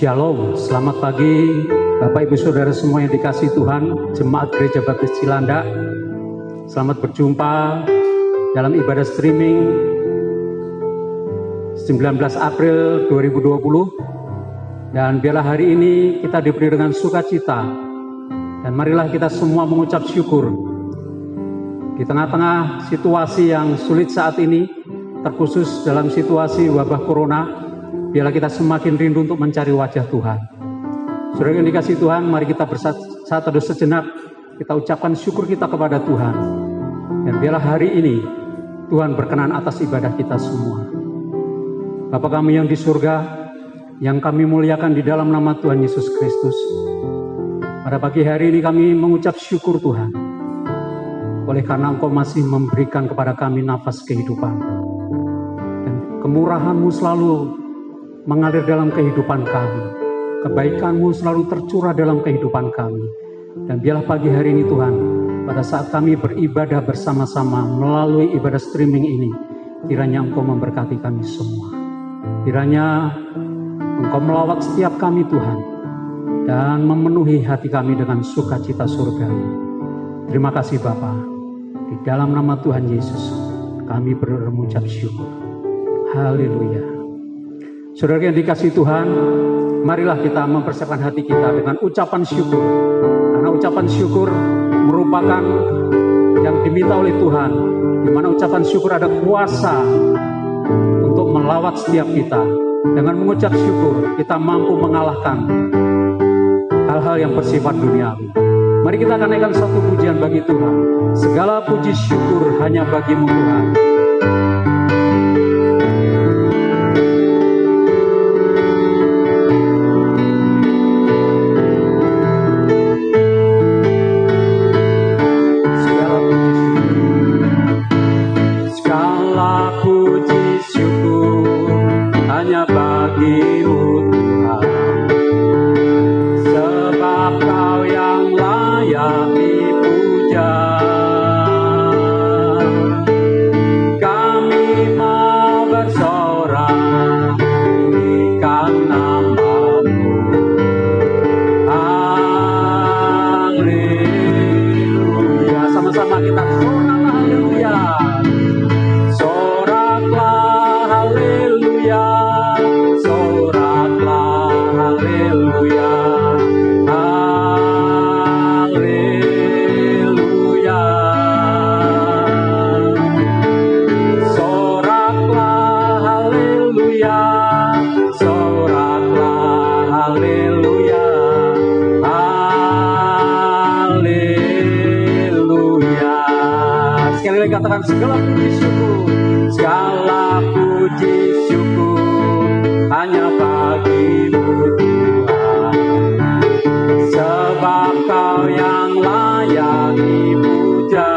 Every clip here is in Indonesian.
Shalom, selamat pagi Bapak Ibu Saudara semua yang dikasihi Tuhan, Jemaat Gereja Baptis Cilandak. Selamat berjumpa dalam ibadah streaming 19 April 2020. Dan biarlah hari ini kita diberi dengan sukacita. Dan marilah kita semua mengucap syukur. Di tengah-tengah situasi yang sulit saat ini, terkhusus dalam situasi wabah corona, biarlah kita semakin rindu untuk mencari wajah Tuhan. Saudara yang dikasihi Tuhan, mari kita bersatu teduh sejenak, kita ucapkan syukur kita kepada Tuhan. Dan biarlah hari ini Tuhan berkenan atas ibadah kita semua. Bapa kami yang di surga, yang kami muliakan di dalam nama Tuhan Yesus Kristus. Pada pagi hari ini kami mengucap syukur Tuhan, oleh karena Engkau masih memberikan kepada kami nafas kehidupan. Dan kemurahan-Mu selalu mengalir dalam kehidupan kami. Kebaikan-Mu selalu tercurah dalam kehidupan kami. Dan biarlah pagi hari ini Tuhan, pada saat kami beribadah bersama-sama melalui ibadah streaming ini, kiranya Engkau memberkati kami semua. Kiranya Engkau melawat setiap kami Tuhan, dan memenuhi hati kami dengan sukacita surgawi. Terima kasih Bapa. Di dalam nama Tuhan Yesus, kami mengucap syukur. Haleluya. Saudara yang dikasihi Tuhan, marilah kita mempersiapkan hati kita dengan ucapan syukur. Karena ucapan syukur merupakan yang diminta oleh Tuhan, di mana ucapan syukur ada kuasa untuk melawat setiap kita. Dengan mengucap syukur, kita mampu mengalahkan hal-hal yang bersifat duniawi. Mari kita akan naikkan satu pujian bagi Tuhan. Segala puji syukur hanya bagi-Mu Tuhan. Katakan segala puji syukur, segala puji syukur hanya bagi-Mu Tuhan, sebab Kau yang layak dipuja.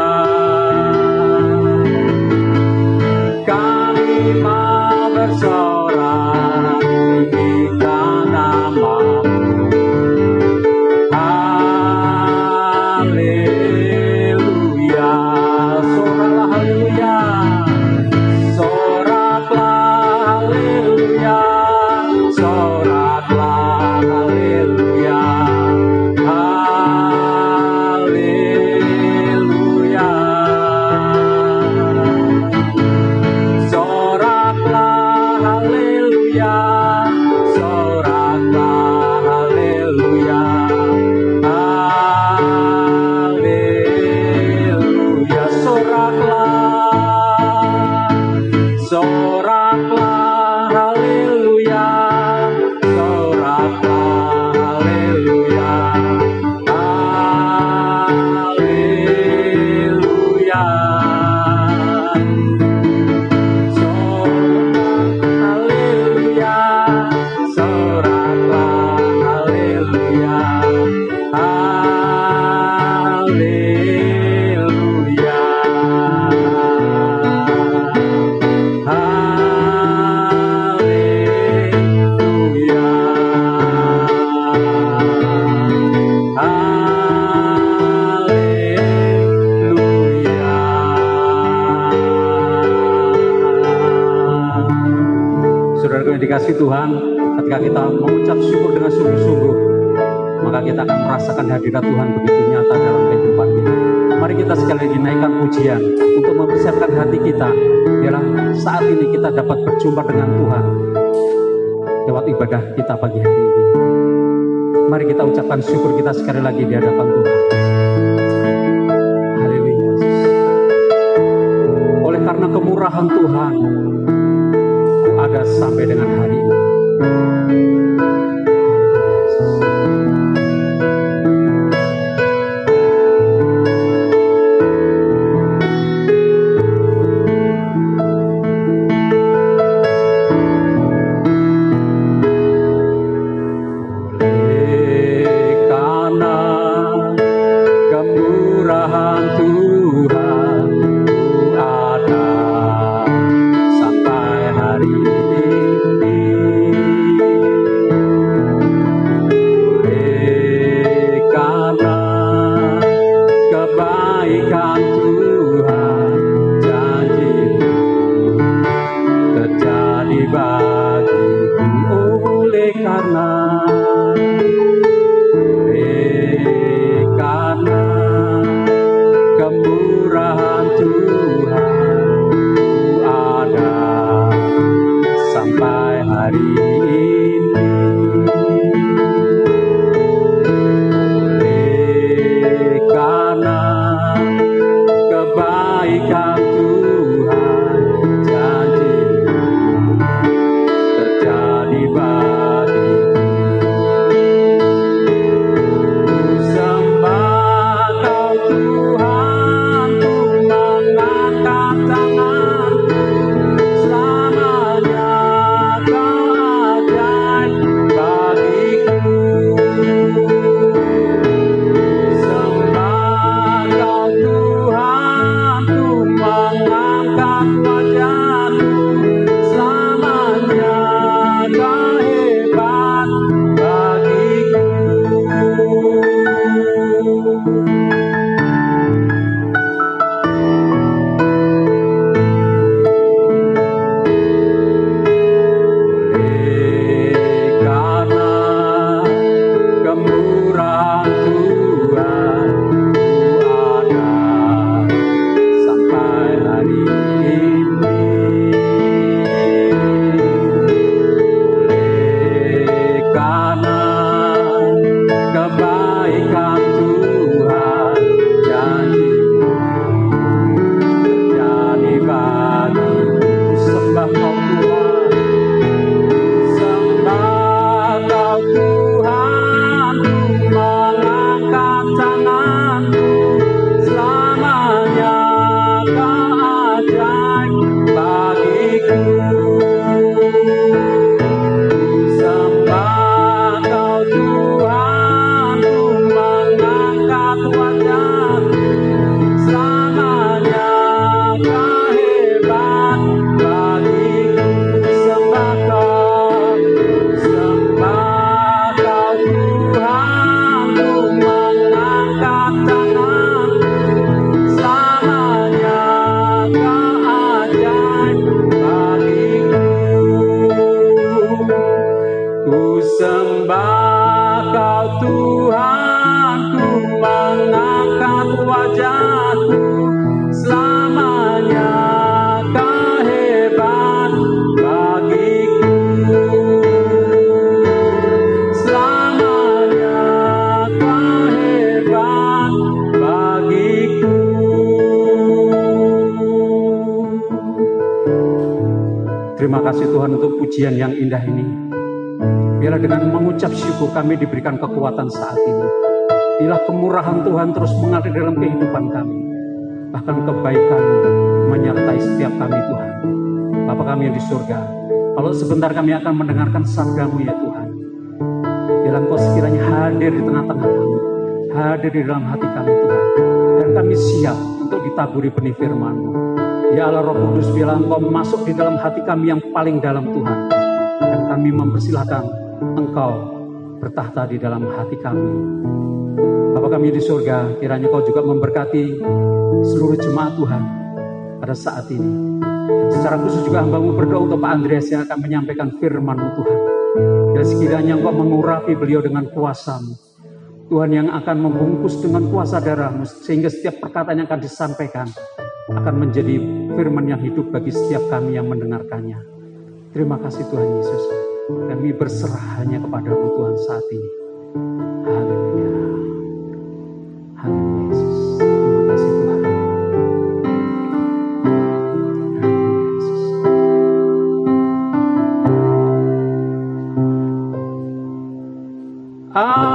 Kami mau bersorak tinggikan nama-Mu. kasih Tuhan, ketika kita mengucap syukur dengan sungguh-sungguh, maka kita akan merasakan hadirat Tuhan begitu nyata dalam kehidupan kita. Mari kita sekali lagi naikkan pujian untuk mempersiapkan hati kita, biarlah saat ini kita dapat berjumpa dengan Tuhan lewat ibadah kita pagi hari ini. Mari kita ucapkan syukur kita sekali lagi di hadapan Tuhan. Haleluya. Oleh karena kemurahan Tuhan, ku ada sampai dengan hari ini. Terima kasih Tuhan untuk pujian yang indah ini. Biarlah dengan mengucap syukur kami diberikan kekuatan saat ini. Biarlah kemurahan Tuhan terus mengalir dalam kehidupan kami. Bahkan kebaikan-Mu menyertai setiap kami Tuhan. Bapa kami yang di surga, kalau sebentar kami akan mendengarkan sabda-Mu ya Tuhan. Biarlah Engkau sekiranya hadir di tengah-tengah kami. Hadir di dalam hati kami Tuhan. Dan kami siap untuk ditaburi benih firman-Mu. Ya Allah Roh Kudus, biarlah Engkau masuk di dalam hati kami yang paling dalam Tuhan. Dan kami mempersilahkan Engkau bertahta di dalam hati kami. Bapa kami di surga, kiranya Kau juga memberkati seluruh jemaat Tuhan pada saat ini. Dan secara khusus juga hamba-Mu berdoa untuk Pak Andreas yang akan menyampaikan firman-Mu Tuhan. Dan sekiranya Engkau mengurapi beliau dengan kuasa-Mu, Tuhan, yang akan membungkus dengan kuasa darah-Mu, sehingga setiap perkataan yang akan disampaikan akan menjadi firman yang hidup bagi setiap kami yang mendengarkannya. Terima kasih Tuhan Yesus. Kami berserah hanya kepada-Mu Tuhan saat ini. Haleluya. Haleluya Yesus. Terima kasih Tuhan. Haleluya Yesus. Aku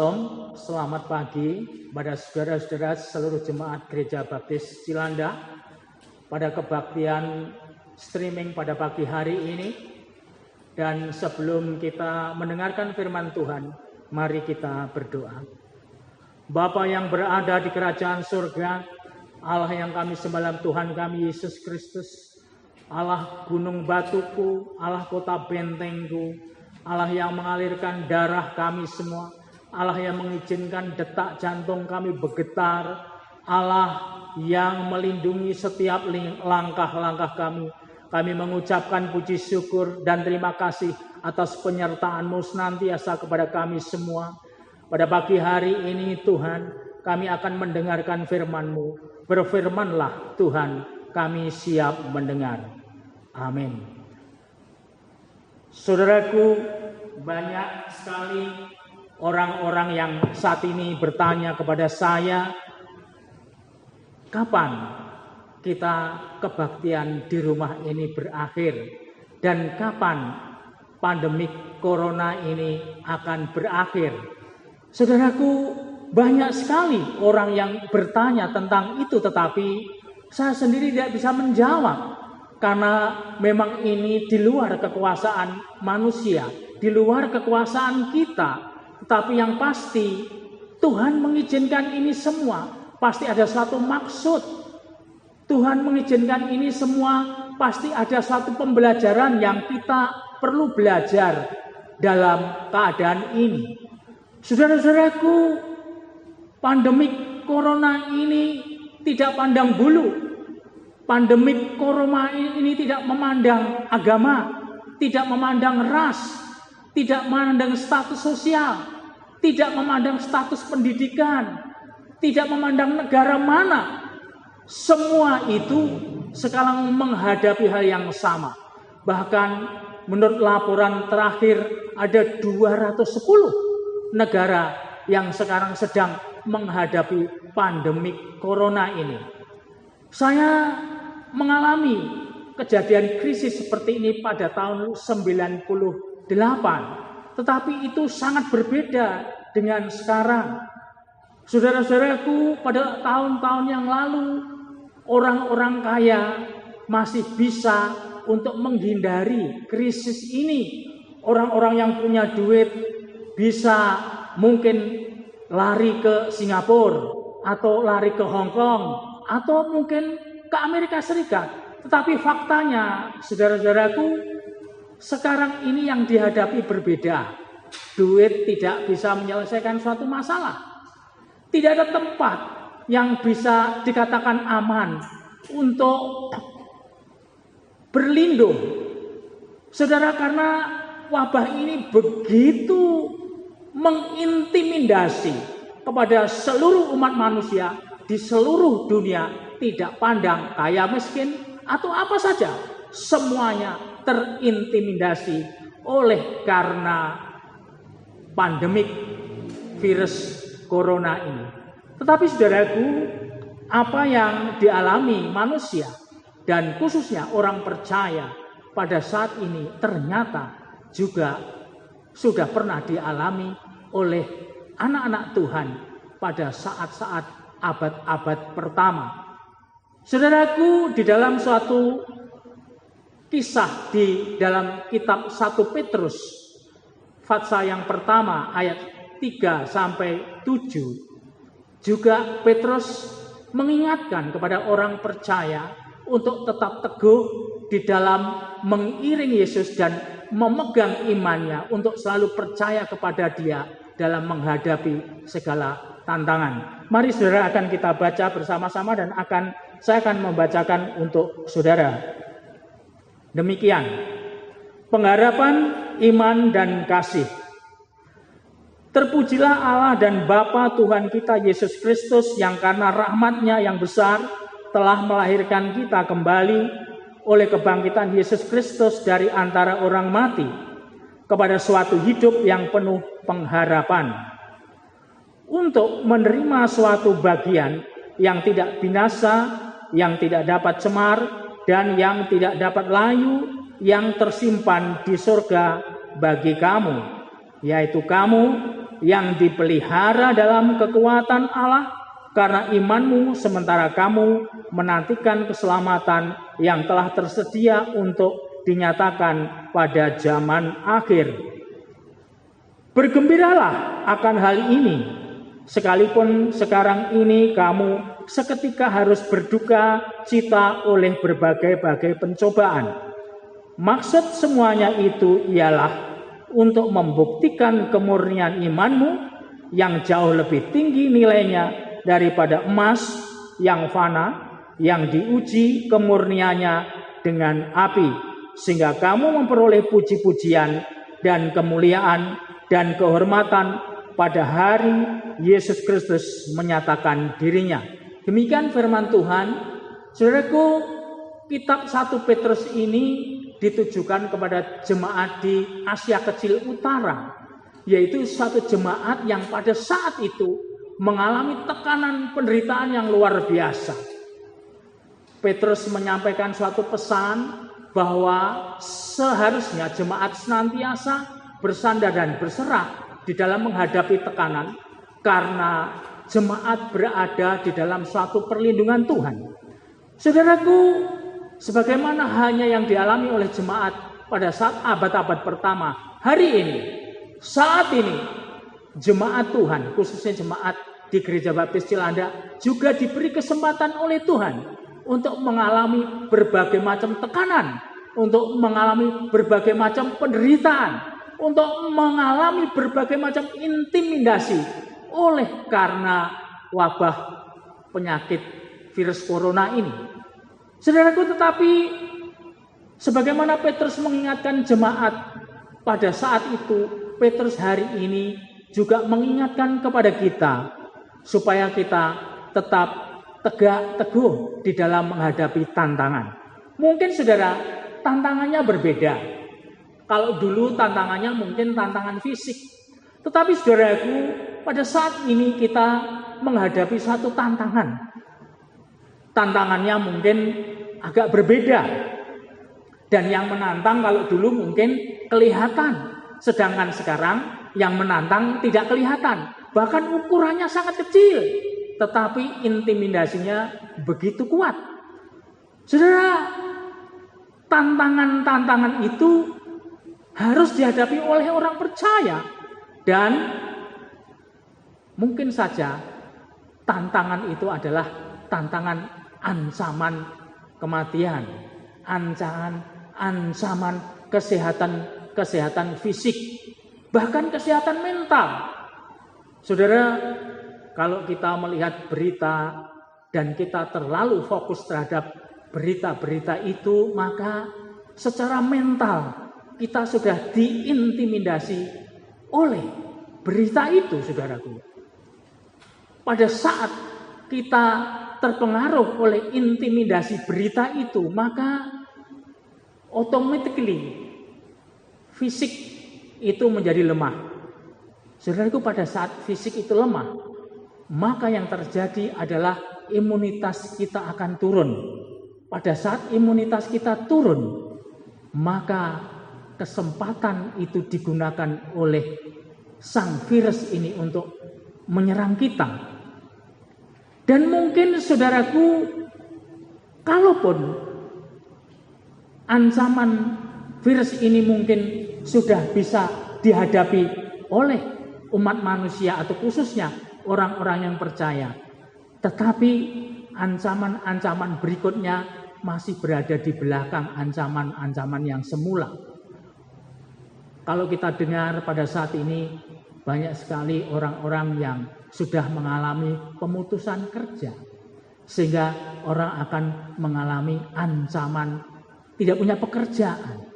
Shalom, selamat pagi pada saudara-saudara seluruh jemaat Gereja Baptis Cilanda pada kebaktian streaming pada pagi hari ini. Dan sebelum kita mendengarkan firman Tuhan, mari kita berdoa. Bapa yang berada di kerajaan surga, Allah yang kami sembah dalam Tuhan kami Yesus Kristus, Allah gunung batuku, Allah kota bentengku, Allah yang mengalirkan darah kami semua, Allah yang mengizinkan detak jantung kami bergetar, Allah yang melindungi setiap langkah-langkah kami. Kami mengucapkan puji syukur dan terima kasih atas penyertaan-Mu senantiasa kepada kami semua. Pada pagi hari ini Tuhan, kami akan mendengarkan firman-Mu. Berfirmanlah Tuhan, kami siap mendengar. Amin. Saudaraku, banyak sekali orang-orang yang saat ini bertanya kepada saya, kapan kita kebaktian di rumah ini berakhir dan kapan pandemi corona ini akan berakhir? Saudaraku, banyak sekali orang yang bertanya tentang itu, tetapi saya sendiri tidak bisa menjawab karena memang ini di luar kekuasaan manusia, di luar kekuasaan kita. Tetapi yang pasti Tuhan mengizinkan ini semua, pasti ada suatu maksud. Tuhan mengizinkan ini semua, pasti ada suatu pembelajaran yang kita perlu belajar dalam keadaan ini. Saudara-saudaraku, pandemik corona ini tidak pandang bulu. Pandemik corona ini tidak memandang agama, tidak memandang ras, tidak memandang status sosial, tidak memandang status pendidikan, tidak memandang negara mana. Semua itu sekarang menghadapi hal yang sama. Bahkan menurut laporan terakhir ada 210 negara yang sekarang sedang menghadapi pandemik corona ini. Saya mengalami kejadian krisis seperti ini pada tahun 98. Tetapi itu sangat berbeda dengan sekarang. Saudara-saudaraku, pada tahun-tahun yang lalu, orang-orang kaya masih bisa untuk menghindari krisis ini. Orang-orang yang punya duit bisa mungkin lari ke Singapura, atau lari ke Hong Kong, atau mungkin ke Amerika Serikat. Tetapi faktanya, saudara-saudaraku, sekarang ini yang dihadapi berbeda. Duit tidak bisa menyelesaikan suatu masalah. Tidak ada tempat yang bisa dikatakan aman untuk berlindung. Saudara, karena wabah ini begitu mengintimidasi kepada seluruh umat manusia di seluruh dunia, tidak pandang kaya miskin atau apa saja. Semuanya terintimidasi oleh karena pandemik virus corona ini. Tetapi saudaraku, apa yang dialami manusia dan khususnya orang percaya pada saat ini ternyata juga sudah pernah dialami oleh anak-anak Tuhan pada saat-saat abad-abad pertama. Saudaraku, di dalam suatu kisah di dalam kitab 1 Petrus pasal yang pertama ayat 3 sampai 7 juga Petrus mengingatkan kepada orang percaya untuk tetap teguh di dalam mengiring Yesus dan memegang imannya untuk selalu percaya kepada Dia dalam menghadapi segala tantangan. Mari saudara, akan kita baca bersama-sama dan saya akan membacakan untuk saudara. Demikian, pengharapan, iman, dan kasih. Terpujilah Allah dan Bapa Tuhan kita Yesus Kristus yang karena rahmat-Nya yang besar telah melahirkan kita kembali oleh kebangkitan Yesus Kristus dari antara orang mati kepada suatu hidup yang penuh pengharapan, untuk menerima suatu bagian yang tidak binasa, yang tidak dapat cemar, dan yang tidak dapat layu, yang tersimpan di surga bagi kamu, yaitu kamu yang dipelihara dalam kekuatan Allah karena imanmu, sementara kamu menantikan keselamatan yang telah tersedia untuk dinyatakan pada zaman akhir. Bergembiralah akan hal ini, sekalipun sekarang ini kamu seketika harus berduka cita oleh berbagai-bagai pencobaan. Maksud semuanya itu ialah untuk membuktikan kemurnian imanmu yang jauh lebih tinggi nilainya daripada emas yang fana, yang diuji kemurniannya dengan api, sehingga kamu memperoleh puji-pujian dan kemuliaan dan kehormatan pada hari Yesus Kristus menyatakan dirinya. Demikian firman Tuhan. Saudaraku, kitab 1 Petrus ini ditujukan kepada jemaat di Asia Kecil Utara, yaitu satu jemaat yang pada saat itu mengalami tekanan penderitaan yang luar biasa. Petrus menyampaikan suatu pesan bahwa seharusnya jemaat senantiasa bersandar dan berserah di dalam menghadapi tekanan, karena jemaat berada di dalam suatu perlindungan Tuhan. Saudaraku, sebagaimana hanya yang dialami oleh jemaat pada saat abad-abad pertama, hari ini, saat ini, jemaat Tuhan, khususnya jemaat di Gereja Baptis Cilanda, juga diberi kesempatan oleh Tuhan untuk mengalami berbagai macam tekanan, untuk mengalami berbagai macam penderitaan, untuk mengalami berbagai macam intimidasi oleh karena wabah penyakit virus corona ini. Saudaraku, tetapi sebagaimana Petrus mengingatkan jemaat pada saat itu, Petrus hari ini juga mengingatkan kepada kita supaya kita tetap tegak teguh di dalam menghadapi tantangan. Mungkin saudara, tantangannya berbeda. Kalau dulu tantangannya mungkin tantangan fisik. Tetapi saudaraku, pada saat ini kita menghadapi satu tantangan. Tantangannya mungkin agak berbeda. Dan yang menantang kalau dulu mungkin kelihatan. Sedangkan sekarang yang menantang tidak kelihatan. Bahkan ukurannya sangat kecil. Tetapi intimidasinya begitu kuat. Saudara, tantangan-tantangan itu harus dihadapi oleh orang percaya. Dan mungkin saja tantangan itu adalah tantangan ancaman kematian, ancaman kesehatan fisik, bahkan kesehatan mental. Saudara, kalau kita melihat berita dan kita terlalu fokus terhadap berita-berita itu, maka secara mental kita sudah diintimidasi oleh berita itu, saudaraku. Pada saat kita terpengaruh oleh intimidasi berita itu, maka automatically fisik itu menjadi lemah. Saudaraku, pada saat fisik itu lemah, maka yang terjadi adalah imunitas kita akan turun. Pada saat imunitas kita turun, maka kesempatan itu digunakan oleh sang virus ini untuk menyerang kita. Dan mungkin saudaraku, kalaupun ancaman virus ini mungkin sudah bisa dihadapi oleh umat manusia atau khususnya orang-orang yang percaya, tetapi ancaman-ancaman berikutnya masih berada di belakang ancaman-ancaman yang semula. Kalau kita dengar pada saat ini, banyak sekali orang-orang yang sudah mengalami pemutusan kerja, sehingga orang akan mengalami ancaman tidak punya pekerjaan.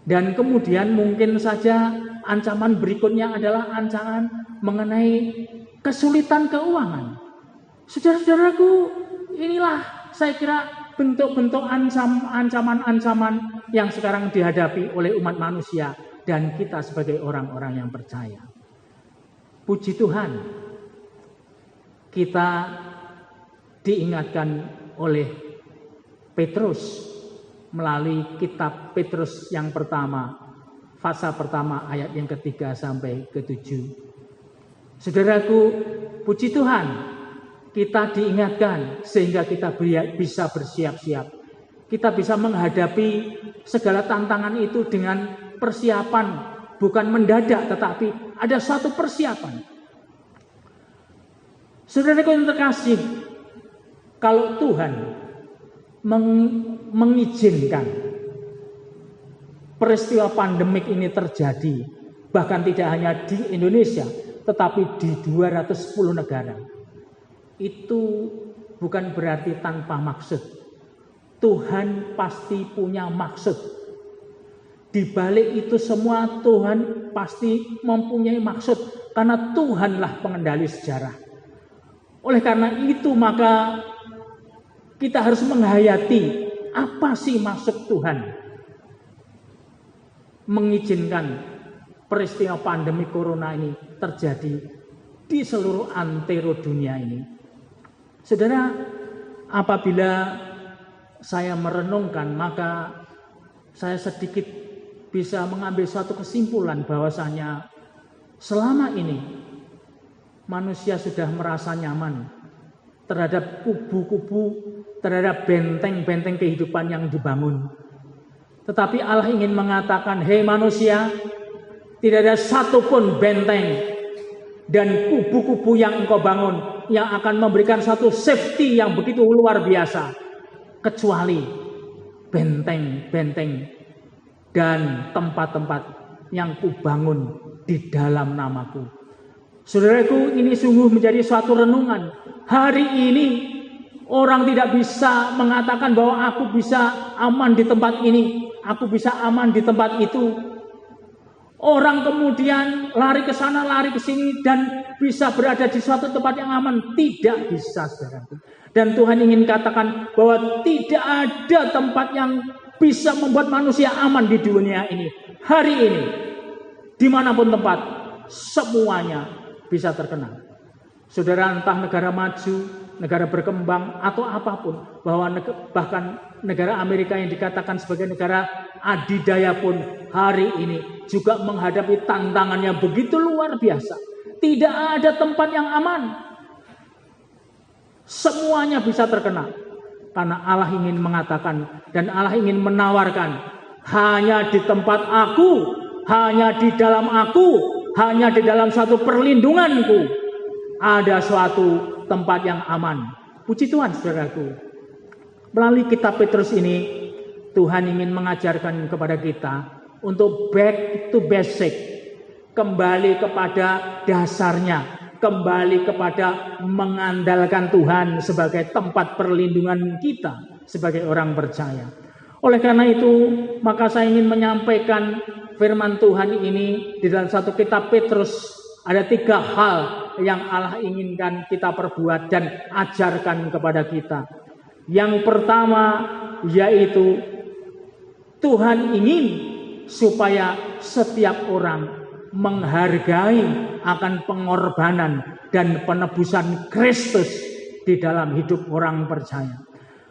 Dan kemudian mungkin saja ancaman berikutnya adalah ancaman mengenai kesulitan keuangan. Saudara-saudaraku, inilah saya kira bentuk-bentuk ancaman-ancaman yang sekarang dihadapi oleh umat manusia dan kita sebagai orang-orang yang percaya. Puji Tuhan, kita diingatkan oleh Petrus melalui kitab Petrus yang pertama, pasal pertama ayat yang ketiga sampai ke-7. Saudaraku, puji Tuhan, kita diingatkan sehingga kita bisa bersiap-siap. Kita bisa menghadapi segala tantangan itu dengan persiapan, bukan mendadak, tetapi ada suatu persiapan. Saudaraku yang terkasih, kalau Tuhan mengizinkan peristiwa pandemik ini terjadi, bahkan tidak hanya di Indonesia, tetapi di 210 negara, itu bukan berarti tanpa maksud. Tuhan pasti punya maksud. Di balik itu semua Tuhan pasti mempunyai maksud, karena Tuhanlah pengendali sejarah. Oleh karena itu maka kita harus menghayati apa sih maksud Tuhan mengizinkan peristiwa pandemi corona ini terjadi di seluruh antero dunia ini. Saudara, apabila saya merenungkan, maka saya sedikit bisa mengambil suatu kesimpulan bahwasanya selama ini manusia sudah merasa nyaman terhadap kubu-kubu, terhadap benteng-benteng kehidupan yang dibangun. Tetapi Allah ingin mengatakan, hei manusia, tidak ada satupun benteng dan kubu-kubu yang engkau bangun yang akan memberikan satu safety yang begitu luar biasa, kecuali benteng-benteng dan tempat-tempat yang kubangun di dalam namaku. Saudaraku, ini sungguh menjadi suatu renungan. Hari ini orang tidak bisa mengatakan bahwa aku bisa aman di tempat ini, aku bisa aman di tempat itu. Orang kemudian lari ke sana, lari ke sini, dan bisa berada di suatu tempat yang aman. Tidak bisa, saudaraku. Dan Tuhan ingin katakan bahwa tidak ada tempat yang bisa membuat manusia aman di dunia ini. Hari ini, dimanapun tempat, semuanya bisa terkena. Saudara, entah negara maju, negara berkembang, atau apapun, bahwa bahkan negara Amerika yang dikatakan sebagai negara adidaya pun hari ini juga menghadapi tantangan yang begitu luar biasa. Tidak ada tempat yang aman. Semuanya bisa terkena. Karena Allah ingin mengatakan dan Allah ingin menawarkan, hanya di tempat aku, hanya di dalam aku, hanya di dalam satu perlindunganku, ada suatu tempat yang aman. Puji Tuhan, saudaraku. Melalui kitab Petrus ini, Tuhan ingin mengajarkan kepada kita untuk back to basic, kembali kepada dasarnya, kembali kepada mengandalkan Tuhan sebagai tempat perlindungan kita sebagai orang percaya. Oleh karena itu, maka saya ingin menyampaikan firman Tuhan ini di dalam satu kitab Petrus. Ada 3 hal yang Allah inginkan kita perbuat dan ajarkan kepada kita. Yang pertama yaitu Tuhan ingin supaya setiap orang menghargai akan pengorbanan dan penebusan Kristus di dalam hidup orang percaya.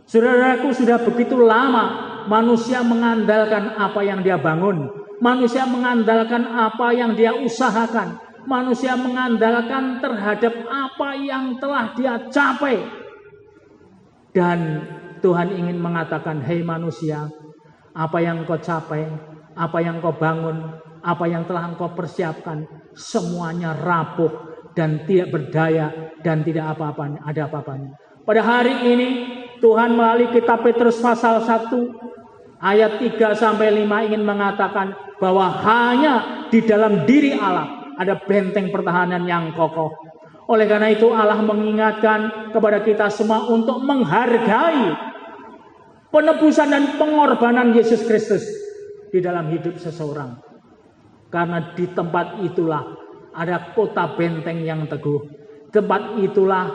Saudaraku, sudah begitu lama manusia mengandalkan apa yang dia bangun, manusia mengandalkan apa yang dia usahakan, manusia mengandalkan terhadap apa yang telah dia capai. Dan Tuhan ingin mengatakan, hei manusia, apa yang kau capai, apa yang kau bangun, apa yang telah engkau persiapkan, semuanya rapuh dan tidak berdaya dan tidak ada apa-apanya. Pada hari ini Tuhan melalui kitab Petrus pasal 1 ayat 3-5 ingin mengatakan bahwa hanya di dalam diri Allah ada benteng pertahanan yang kokoh. Oleh karena itu Allah mengingatkan kepada kita semua untuk menghargai penebusan dan pengorbanan Yesus Kristus di dalam hidup seseorang. Karena di tempat itulah ada kota benteng yang teguh. Tempat itulah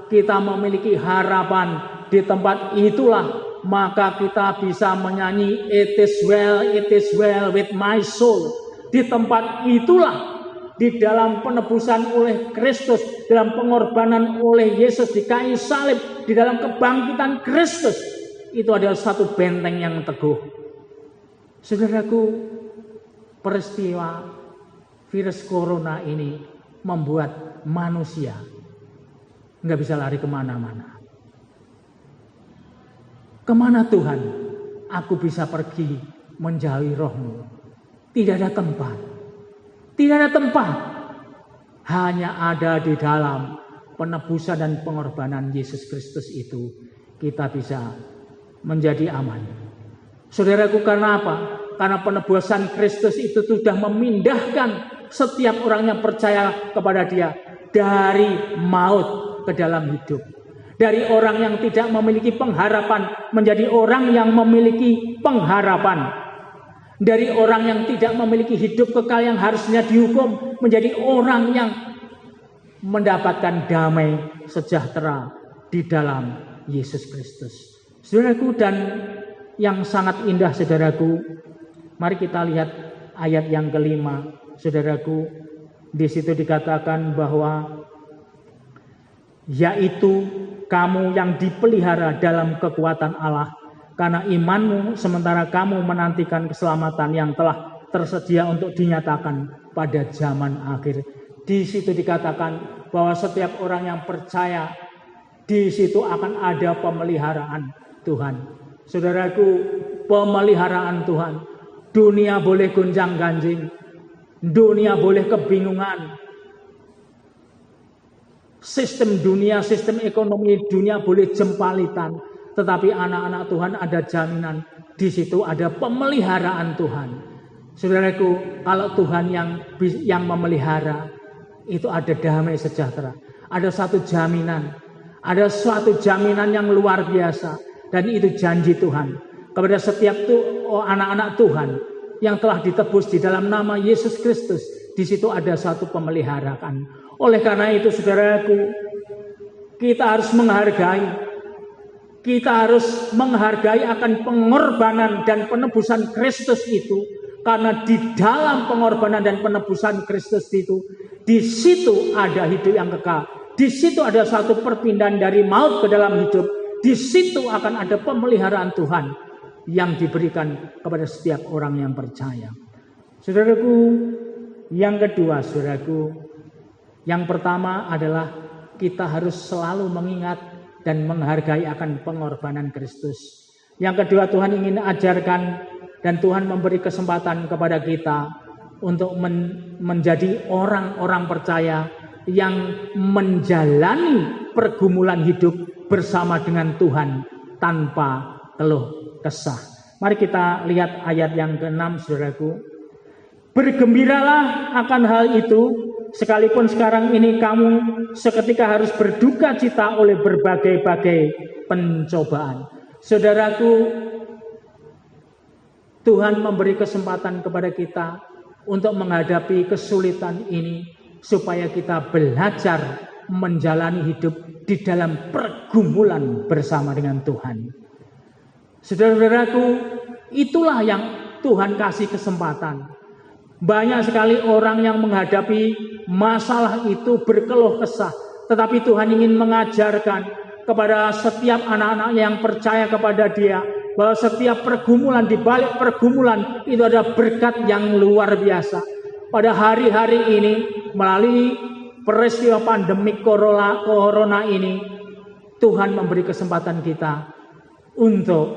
kita memiliki harapan. Di tempat itulah maka kita bisa menyanyi it is well with my soul. Di tempat itulah, di dalam penebusan oleh Kristus, dalam pengorbanan oleh Yesus di kayu salib, di dalam kebangkitan Kristus, itu adalah satu benteng yang teguh. Saudaraku, peristiwa virus corona ini membuat manusia nggak bisa lari kemana-mana. Kemana Tuhan aku bisa pergi menjauhi Roh-Mu? Tidak ada tempat. Tidak ada tempat. Hanya ada di dalam penebusan dan pengorbanan Yesus Kristus itu kita bisa menjadi aman. Saudaraku, karena apa? Karena penebusan Kristus itu sudah memindahkan setiap orang yang percaya kepada Dia dari maut ke dalam hidup. Dari orang yang tidak memiliki pengharapan menjadi orang yang memiliki pengharapan. Dari orang yang tidak memiliki hidup kekal yang harusnya dihukum menjadi orang yang mendapatkan damai sejahtera di dalam Yesus Kristus. Saudaraku, dan yang sangat indah saudaraku, mari kita lihat ayat yang kelima. Saudaraku, di situ dikatakan bahwa yaitu kamu yang dipelihara dalam kekuatan Allah karena imanmu, sementara kamu menantikan keselamatan yang telah tersedia untuk dinyatakan pada zaman akhir. Di situ dikatakan bahwa setiap orang yang percaya, di situ akan ada pemeliharaan Tuhan. Saudaraku, pemeliharaan Tuhan. Dunia boleh gonjang-ganjing, dunia boleh kebingungan, sistem dunia, sistem ekonomi dunia boleh jempalitan, tetapi anak-anak Tuhan ada jaminan. Di situ ada pemeliharaan Tuhan. Saudaraku, kalau Tuhan yang memelihara, itu ada damai sejahtera. Ada satu jaminan. Ada suatu jaminan yang luar biasa. Dan itu janji Tuhan kepada setiap anak-anak Tuhan yang telah ditebus di dalam nama Yesus Kristus. Di situ ada suatu pemeliharaan. Oleh karena itu, saudaraku, kita harus menghargai. Kita harus menghargai akan pengorbanan dan penebusan Kristus itu. Karena di dalam pengorbanan dan penebusan Kristus itu, di situ ada hidup yang kekal. Di situ ada satu perpindahan dari maut ke dalam hidup. Di situ akan ada pemeliharaan Tuhan yang diberikan kepada setiap orang yang percaya. Saudaraku, yang kedua, saudaraku, yang pertama adalah kita harus selalu mengingat dan menghargai akan pengorbanan Kristus. Yang kedua, Tuhan ingin ajarkan dan Tuhan memberi kesempatan kepada kita untuk menjadi orang-orang percaya yang menjalani pergumulan hidup bersama dengan Tuhan tanpa keluh kesah. Mari kita lihat ayat yang ke-6, saudaraku. Bergembiralah akan hal itu, sekalipun sekarang ini kamu seketika harus berduka cita oleh berbagai-bagai pencobaan. Saudaraku, Tuhan memberi kesempatan kepada kita untuk menghadapi kesulitan ini supaya kita belajar menjalani hidup di dalam pergumulan bersama dengan Tuhan. Saudara-saudaraku, itulah yang Tuhan kasih kesempatan. Banyak sekali orang yang menghadapi masalah itu berkeluh kesah, tetapi Tuhan ingin mengajarkan kepada setiap anak-anak yang percaya kepada Dia bahwa setiap pergumulan, di balik pergumulan itu ada berkat yang luar biasa. Pada hari-hari ini, melalui peristiwa pandemi corona ini, Tuhan memberi kesempatan kita untuk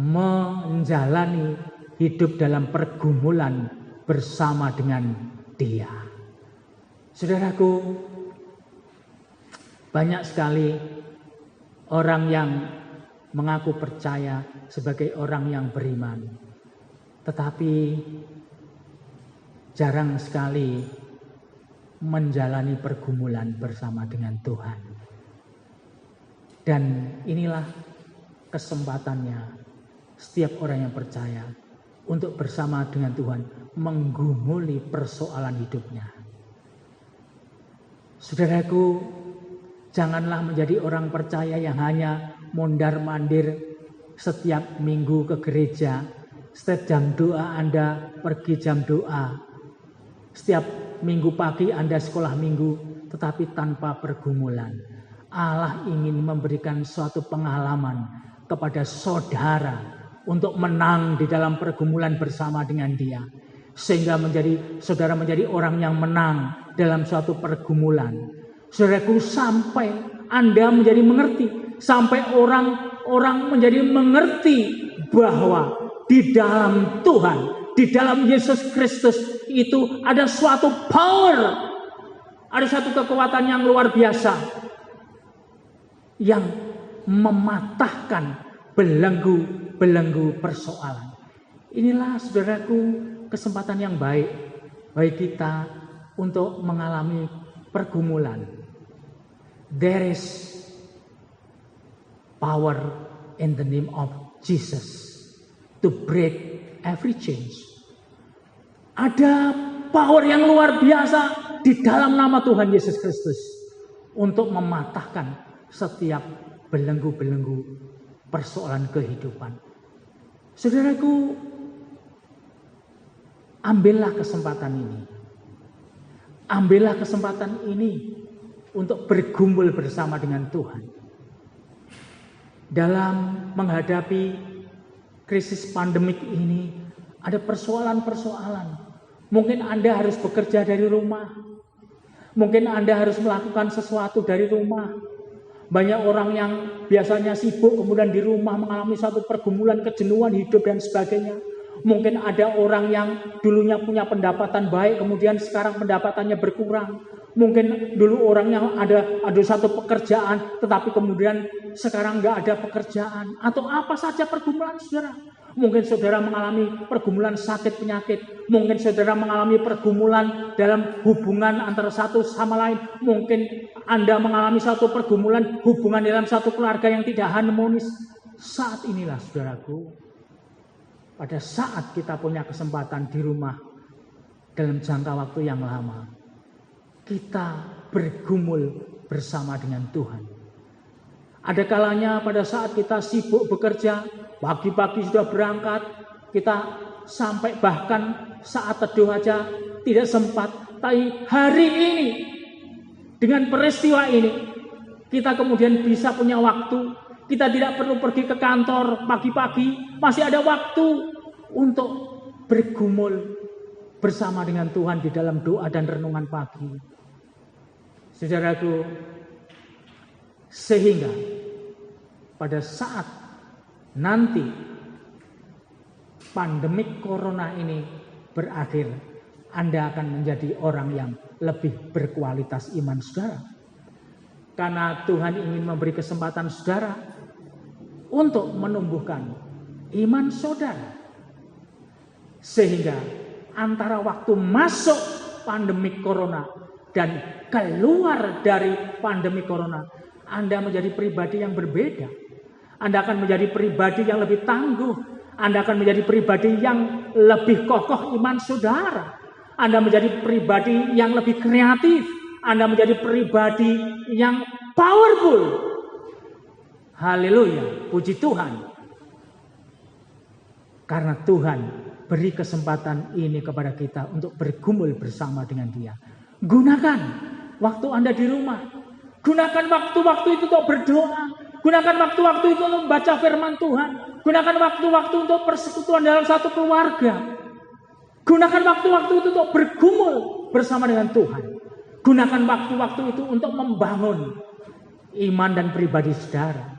menjalani hidup dalam pergumulan bersama dengan Dia. Saudaraku, banyak sekali orang yang mengaku percaya sebagai orang yang beriman, tetapi jarang sekali menjalani pergumulan bersama dengan Tuhan. Dan inilah kesempatannya setiap orang yang percaya untuk bersama dengan Tuhan menggumuli persoalan hidupnya. Saudaraku, janganlah menjadi orang percaya yang hanya mondar-mandir setiap minggu ke gereja. Setiap jam doa Anda pergi jam doa. Setiap minggu pagi Anda sekolah minggu, tetapi tanpa pergumulan. Allah ingin memberikan suatu pengalaman kepada saudara untuk menang di dalam pergumulan bersama dengan Dia. sehingga saudara menjadi orang yang menang dalam suatu pergumulan. Saudaraku, sampai Anda menjadi mengerti, sampai orang menjadi mengerti bahwa di dalam Tuhan, di dalam Yesus Kristus itu ada suatu power, ada suatu kekuatan yang luar biasa yang mematahkan belenggu-belenggu persoalan. Inilah saudaraku kesempatan yang baik bagi kita untuk mengalami pergumulan. There is power in the name of Jesus to break every change. Ada power yang luar biasa di dalam nama Tuhan Yesus Kristus untuk mematahkan setiap belenggu-belenggu persoalan kehidupan. Saudaraku, ambillah kesempatan ini. Ambillah kesempatan ini untuk bergumul bersama dengan Tuhan. Dalam menghadapi krisis pandemik ini, ada persoalan-persoalan. Mungkin Anda harus bekerja dari rumah. Mungkin Anda harus melakukan sesuatu dari rumah. Banyak orang yang biasanya sibuk kemudian di rumah mengalami satu pergumulan, kejenuhan hidup dan sebagainya. Mungkin ada orang yang dulunya punya pendapatan baik, kemudian sekarang pendapatannya berkurang. Mungkin dulu orang yang ada satu pekerjaan, tetapi kemudian sekarang nggak ada pekerjaan. Atau apa saja pergumulan saudara. Mungkin saudara mengalami pergumulan sakit penyakit. Mungkin saudara mengalami pergumulan dalam hubungan antara satu sama lain. Mungkin Anda mengalami satu pergumulan hubungan dalam satu keluarga yang tidak harmonis. Saat inilah saudaraku, pada saat kita punya kesempatan di rumah dalam jangka waktu yang lama, kita bergumul bersama dengan Tuhan. Ada kalanya pada saat kita sibuk bekerja, pagi-pagi sudah berangkat, kita sampai bahkan saat teduh aja tidak sempat. Tapi hari ini, dengan peristiwa ini, kita kemudian bisa punya waktu. Kita tidak perlu pergi ke kantor pagi-pagi, masih ada waktu untuk bergumul bersama dengan Tuhan di dalam doa dan renungan pagi. Saudaraku, sehingga pada saat nanti pandemik corona ini berakhir, Anda akan menjadi orang yang lebih berkualitas iman saudara. Karena Tuhan ingin memberi kesempatan saudara untuk menumbuhkan iman saudara. Sehingga antara waktu masuk pandemi corona dan keluar dari pandemi corona, Anda menjadi pribadi yang berbeda. Anda akan menjadi pribadi yang lebih tangguh. Anda akan menjadi pribadi yang lebih kokoh iman saudara. Anda menjadi pribadi yang lebih kreatif. Anda menjadi pribadi yang powerful. Haleluya, puji Tuhan. Karena Tuhan beri kesempatan ini kepada kita untuk bergumul bersama dengan Dia. Gunakan waktu Anda di rumah. Gunakan waktu-waktu itu untuk berdoa. Gunakan waktu-waktu itu untuk membaca firman Tuhan. Gunakan waktu-waktu untuk persekutuan dalam satu keluarga. Gunakan waktu-waktu itu untuk bergumul bersama dengan Tuhan. Gunakan waktu-waktu itu untuk membangun iman dan pribadi saudara.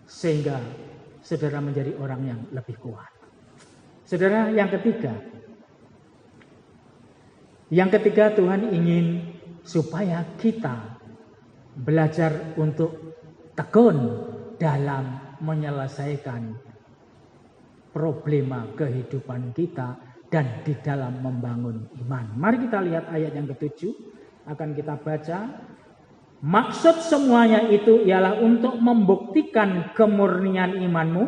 Sehingga saudara menjadi orang yang lebih kuat. Saudara, yang ketiga. Yang ketiga, Tuhan ingin supaya kita belajar untuk tekun dalam menyelesaikan problema kehidupan kita dan di dalam membangun iman. Mari kita lihat ayat yang ke-7, akan kita baca. Maksud semuanya itu ialah untuk membuktikan kemurnian imanmu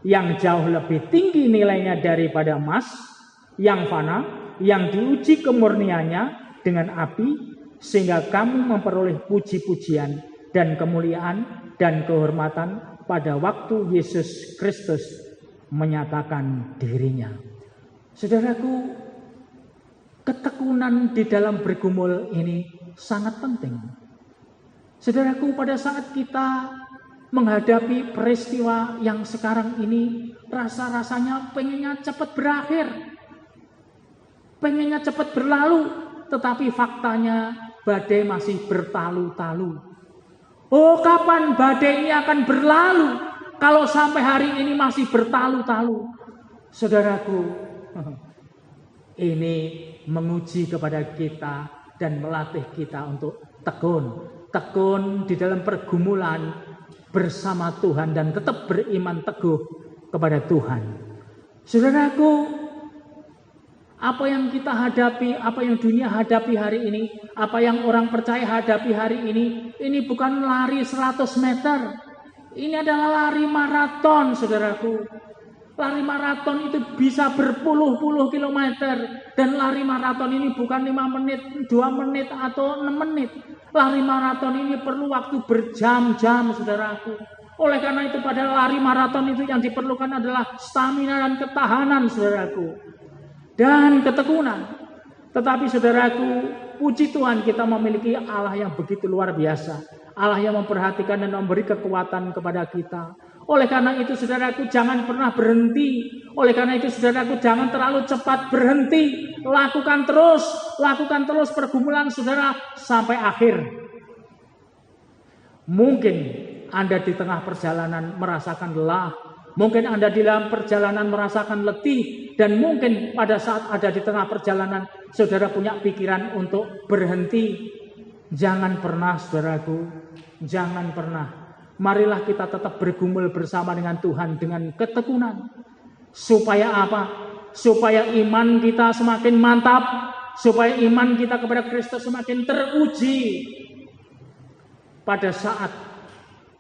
yang jauh lebih tinggi nilainya daripada emas yang fana, yang diuji kemurniannya dengan api, sehingga kamu memperoleh puji-pujian dan kemuliaan dan kehormatan pada waktu Yesus Kristus menyatakan dirinya. Saudaraku, ketekunan di dalam bergumul ini sangat penting. Saudaraku, pada saat kita menghadapi peristiwa yang sekarang ini, rasa-rasanya pengennya cepat berakhir. pengennya cepat berlalu, tetapi faktanya badai masih bertalu-talu. Oh, kapan badai ini akan berlalu kalau sampai hari ini masih bertalu-talu? Saudaraku, ini menguji kepada kita dan melatih kita untuk tekun. Tekun di dalam pergumulan bersama Tuhan dan tetap beriman teguh kepada Tuhan. Saudaraku, apa yang kita hadapi, apa yang dunia hadapi hari ini, apa yang orang percaya hadapi hari ini bukan lari 100 meter. Ini adalah lari maraton, saudaraku. Lari maraton itu bisa berpuluh-puluh kilometer. Dan lari maraton ini bukan 5 menit, 2 menit, atau 6 menit. Lari maraton ini perlu waktu berjam-jam, saudaraku. Oleh karena itu pada lari maraton itu yang diperlukan adalah stamina dan ketahanan, saudaraku. Dan ketekunan. Tetapi saudaraku, puji Tuhan kita memiliki Allah yang begitu luar biasa. Allah yang memperhatikan dan memberi kekuatan kepada kita. Oleh karena itu saudaraku jangan pernah berhenti. Oleh karena itu saudaraku jangan terlalu cepat berhenti. Lakukan terus pergumulan saudara sampai akhir. Mungkin Anda di tengah perjalanan merasakan lelah. Mungkin Anda di dalam perjalanan merasakan letih. Dan mungkin pada saat ada di tengah perjalanan saudara punya pikiran untuk berhenti. Jangan pernah saudaraku. Jangan pernah. Marilah kita tetap bergumul bersama dengan Tuhan dengan ketekunan. Supaya apa? Supaya iman kita semakin mantap. Supaya iman kita kepada Kristus semakin teruji. Pada saat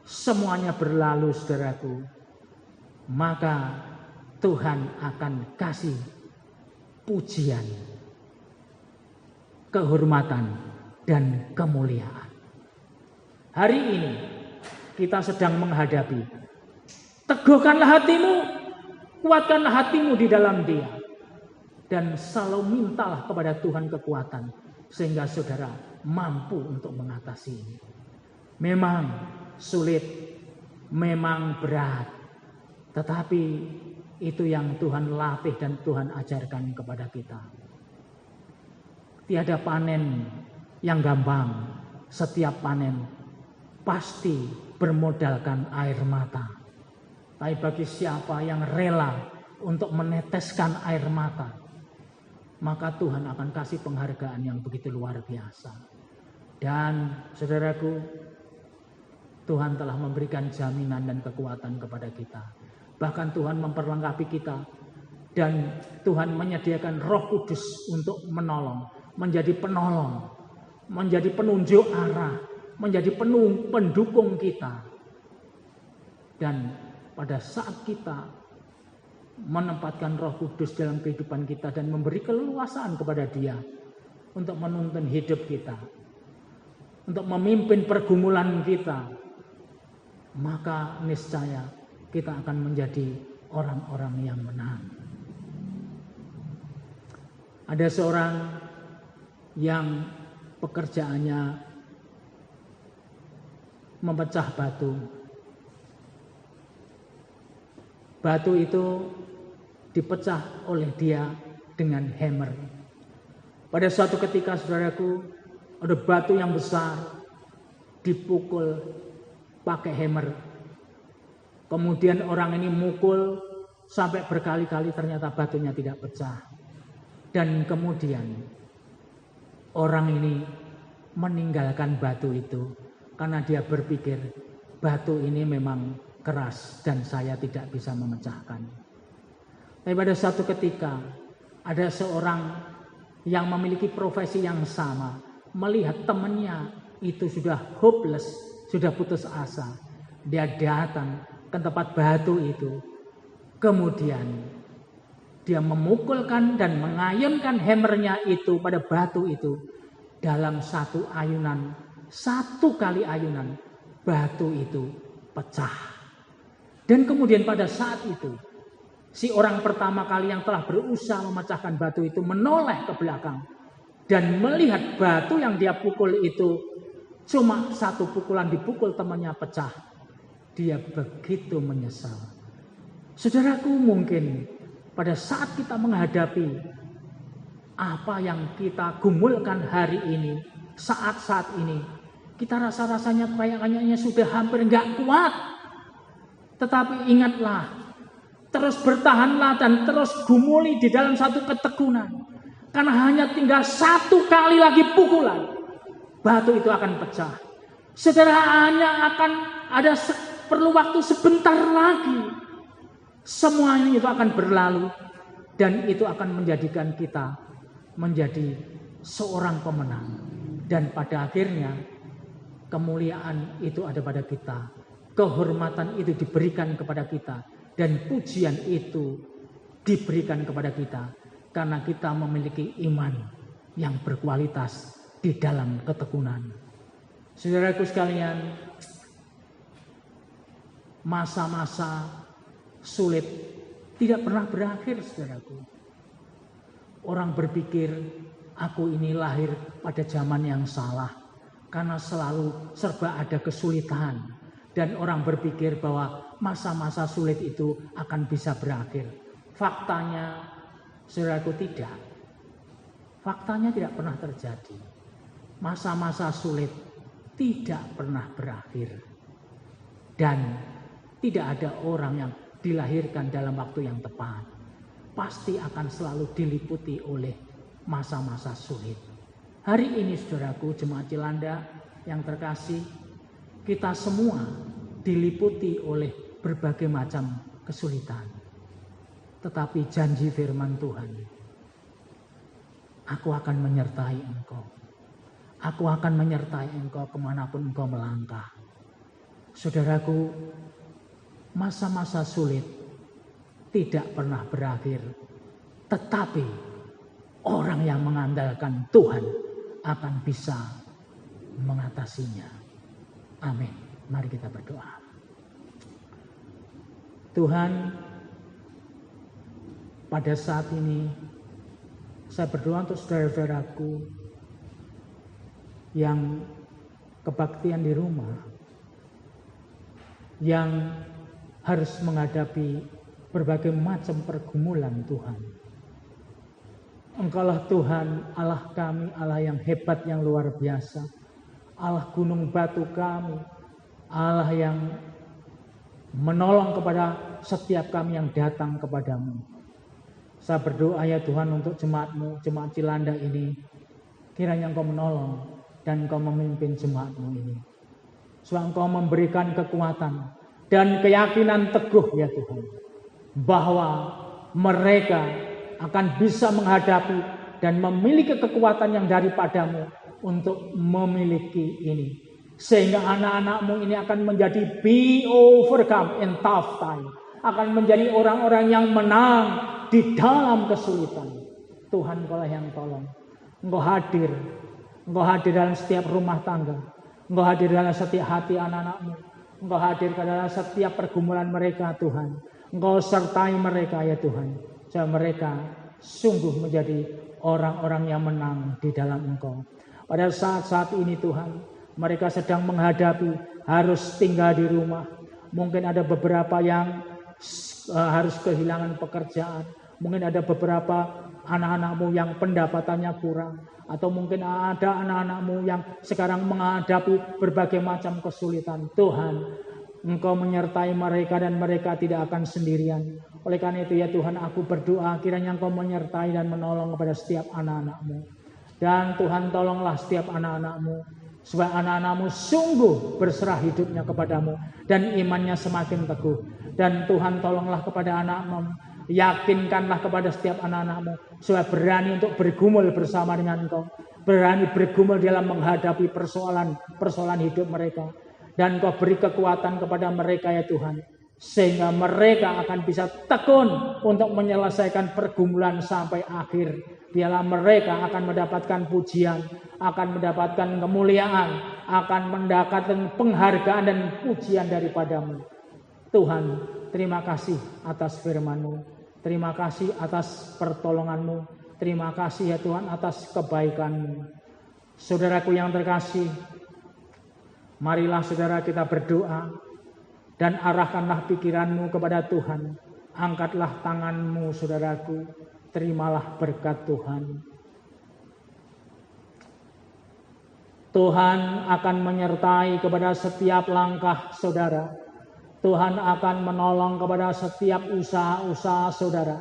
semuanya berlalu saudaraku, maka Tuhan akan kasih pujian, kehormatan, dan kemuliaan. Hari ini kita sedang menghadapi. Teguhkanlah hatimu, kuatkanlah hatimu di dalam Dia. Dan selalu mintalah kepada Tuhan kekuatan. Sehingga saudara mampu untuk mengatasi ini. Memang sulit, memang berat. Tetapi itu yang Tuhan latih dan Tuhan ajarkan kepada kita. Tiada panen yang gampang. Setiap panen pasti bermodalkan air mata. Tapi bagi siapa yang rela untuk meneteskan air mata, maka Tuhan akan kasih penghargaan yang begitu luar biasa. Dan saudaraku, Tuhan telah memberikan jaminan dan kekuatan kepada kita. Bahkan Tuhan memperlengkapi kita. Dan Tuhan menyediakan Roh Kudus untuk menolong, menjadi penolong, menjadi penunjuk arah, menjadi pendukung kita. Dan pada saat kita menempatkan Roh Kudus dalam kehidupan kita dan memberi keleluasaan kepada Dia untuk menuntun hidup kita, untuk memimpin pergumulan kita, maka niscaya kita akan menjadi orang-orang yang menang. Ada seorang yang pekerjaannya memecah batu. Batu itu dipecah oleh dia dengan hammer. Pada suatu ketika saudaraku, ada batu yang besar dipukul pakai hammer. Kemudian orang ini mukul sampai berkali-kali, ternyata batunya tidak pecah. Dan kemudian orang ini meninggalkan batu itu karena dia berpikir batu ini memang keras dan saya tidak bisa memecahkan. Tapi pada suatu ketika ada seorang yang memiliki profesi yang sama, melihat temannya itu sudah hopeless, sudah putus asa. Dia datang ke tempat batu itu. Kemudian dia memukulkan dan mengayunkan hammernya itu pada batu itu. Dalam satu ayunan, satu kali ayunan, batu itu pecah. Dan kemudian pada saat itu, si orang pertama kali yang telah berusaha memecahkan batu itu menoleh ke belakang. Dan melihat batu yang dia pukul itu cuma satu pukulan dipukul temannya pecah. Dia begitu menyesal. Saudaraku, mungkin pada saat kita menghadapi apa yang kita gumulkan hari ini, saat-saat ini, kita rasa-rasanya kayaknya sudah hampir nggak kuat. Tetapi ingatlah, terus bertahanlah dan terus gumuli di dalam satu ketekunan. Karena hanya tinggal satu kali lagi pukulan, batu itu akan pecah. Saudara, hanya akan ada perlu waktu sebentar lagi. Semuanya itu akan berlalu dan itu akan menjadikan kita menjadi seorang pemenang. Dan pada akhirnya kemuliaan itu ada pada kita. Kehormatan itu diberikan kepada kita. Dan pujian itu diberikan kepada kita. Karena kita memiliki iman yang berkualitas di dalam ketekunan. Saudaraku sekalian, masa-masa sulit tidak pernah berakhir, saudaraku. Orang berpikir, aku ini lahir pada zaman yang salah. Karena selalu serba ada kesulitan. Dan orang berpikir bahwa masa-masa sulit itu akan bisa berakhir. Faktanya, saudaraku, tidak. Faktanya tidak pernah terjadi. Masa-masa sulit tidak pernah berakhir. Dan tidak ada orang yang dilahirkan dalam waktu yang tepat. Pasti akan selalu diliputi oleh masa-masa sulit. Hari ini, saudaraku, jemaat Cilanda yang terkasih, kita semua diliputi oleh berbagai macam kesulitan. Tetapi janji firman Tuhan, aku akan menyertai engkau. Aku akan menyertai engkau kemanapun engkau melangkah. Saudaraku, masa-masa sulit tidak pernah berakhir. Tetapi orang yang mengandalkan Tuhan akan bisa mengatasinya. Amin. Mari kita berdoa. Tuhan, pada saat ini saya berdoa untuk saudara-saudaraku yang kebaktian di rumah, yang harus menghadapi berbagai macam pergumulan. Tuhan, Engkaulah Tuhan Allah kami, Allah yang hebat, yang luar biasa, Allah gunung batu kami, Allah yang menolong kepada setiap kami yang datang kepadamu. Saya berdoa ya Tuhan untuk jemaat-Mu, jemaat Cilanda ini, kiranya Engkau menolong dan Engkau memimpin jemaat-Mu ini. Supaya Engkau memberikan kekuatan dan keyakinan teguh ya Tuhan, bahwa mereka akan bisa menghadapi dan memiliki kekuatan yang daripadamu untuk memiliki ini. Sehingga anak-anak-Mu ini akan menjadi be overcome in tough time. Akan menjadi orang-orang yang menang di dalam kesulitan. Tuhan, Engkaulah yang tolong. Engkau hadir. Engkau hadir dalam setiap rumah tangga. Engkau hadir dalam setiap hati anak-anak-Mu. Engkau hadir dalam setiap pergumulan mereka, Tuhan. Engkau sertai mereka ya Tuhan. Supaya mereka sungguh menjadi orang-orang yang menang di dalam Engkau. Pada saat-saat ini Tuhan, mereka sedang menghadapi harus tinggal di rumah. Mungkin ada beberapa yang harus kehilangan pekerjaan. Mungkin ada beberapa anak-anak-Mu yang pendapatannya kurang. Atau mungkin ada anak-anak-Mu yang sekarang menghadapi berbagai macam kesulitan. Tuhan, Engkau menyertai mereka dan mereka tidak akan sendirian. Oleh karena itu ya Tuhan, aku berdoa kiranya Engkau menyertai dan menolong kepada setiap anak-anak-Mu. Dan Tuhan, tolonglah setiap anak-anak-Mu, supaya anak-anak-Mu sungguh berserah hidupnya kepadamu dan imannya semakin teguh. Dan Tuhan, tolonglah kepada anak-Mu, yakinkanlah kepada setiap anak-anak-Mu supaya berani untuk bergumul bersama dengan Engkau, berani bergumul dalam menghadapi persoalan hidup mereka. Dan Kau beri kekuatan kepada mereka ya Tuhan, sehingga mereka akan bisa tekun untuk menyelesaikan pergumulan sampai akhir. Biarlah mereka akan mendapatkan pujian, akan mendapatkan kemuliaan, akan mendapatkan penghargaan dan pujian daripadamu. Tuhan, terima kasih atas firman-Mu. Terima kasih atas pertolongan-Mu. Terima kasih ya Tuhan atas kebaikan-Mu. Saudaraku yang terkasih, marilah saudara kita berdoa dan arahkanlah pikiranmu kepada Tuhan. Angkatlah tanganmu saudaraku, terimalah berkat Tuhan. Tuhan akan menyertai kepada setiap langkah saudara. Tuhan akan menolong kepada setiap usaha-usaha saudara.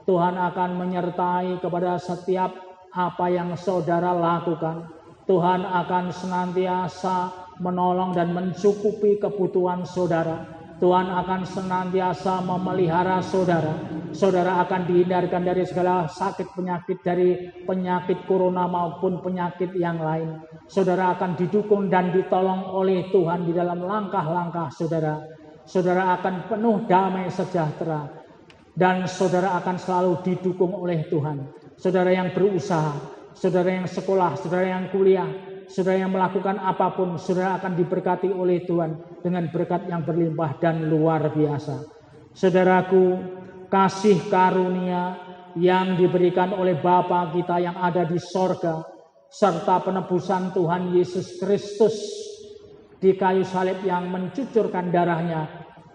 Tuhan akan menyertai kepada setiap apa yang saudara lakukan. Tuhan akan senantiasa menolong dan mencukupi kebutuhan saudara. Tuhan akan senantiasa memelihara saudara. Saudara akan dihindarkan dari segala sakit penyakit, dari penyakit corona maupun penyakit yang lain. Saudara akan didukung dan ditolong oleh Tuhan di dalam langkah-langkah saudara. Saudara akan penuh damai sejahtera. Dan saudara akan selalu didukung oleh Tuhan. Saudara yang berusaha, saudara yang sekolah, saudara yang kuliah, saudara yang melakukan apapun, saudara akan diberkati oleh Tuhan dengan berkat yang berlimpah dan luar biasa. Saudaraku, kasih karunia yang diberikan oleh Bapa kita yang ada di sorga, serta penebusan Tuhan Yesus Kristus di kayu salib yang mencucurkan darahnya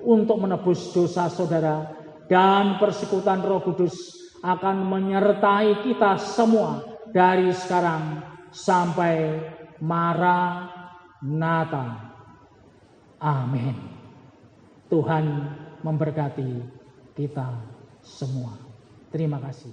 untuk menebus dosa saudara, dan persekutuan Roh Kudus akan menyertai kita semua dari sekarang sampai Maranatha. Amin. Tuhan memberkati kita semua. Terima kasih.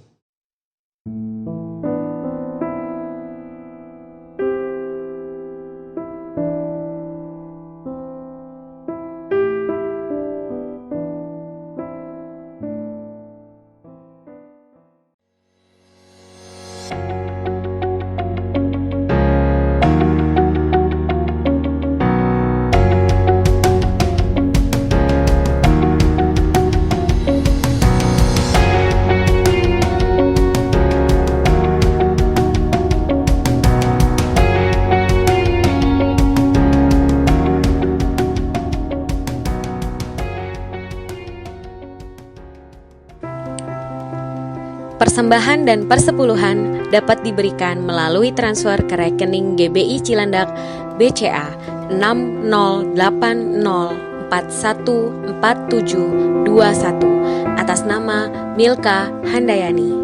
Persembahan dan persepuluhan dapat diberikan melalui transfer ke rekening GBI Cilandak BCA 6080414721 atas nama Milka Handayani.